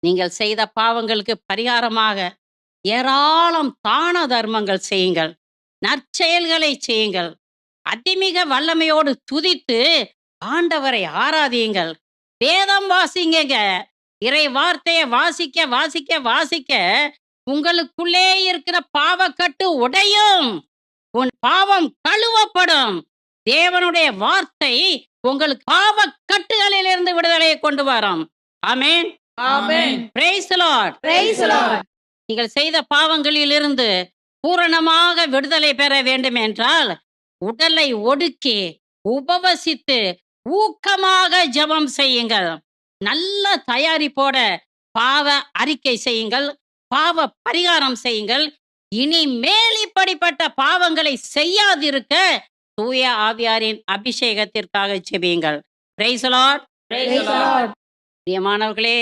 நீங்கள் செய்த பாவங்களுக்கு பரிகாரமாக ஏராளம் தான தர்மங்கள் செய்யுங்கள். நற்செயல்களை செய்யுங்கள். அதிமிக வல்லமையோடு துதித்து ஆண்டவரை ஆராதியுங்கள். வேதம் வாசிங்கங்க. இறை வார்த்தைய வாசிக்க, வாசிக்க, வாசிக்க உங்களுக்குள்ளே இருக்கிற பாவக்கட்டு உடையும். உன் பாவம் கழுவப்படும். தேவனுடைய வார்த்தை உங்களுக்கு பாவக்கட்டுகளிலிருந்து விடுதலையை கொண்டு வரும். Amen. Amen. Praise the Lord. Praise the Lord. நீங்கள் செய்த பாவங்களிலிருந்து பூரணமாக விடுதலை பெற வேண்டும் என்றால் உடலை ஒடுக்கி உபவசித்து ஊக்கமாக ஜெபம் செய்யுங்கள். நல்ல தயாரிப்போட பாவ அறிக்கை செய்யுங்கள். பாவ பரிகாரம் செய்யுங்கள். இனிமேல் இப்படிப்பட்ட பாவங்களை செய்யாதிருக்க தூய ஆவியாரின் அபிஷேகத்திற்காக ஜெபியுங்கள். Price the Lord. Praise the Lord. பிரியமானவர்களே,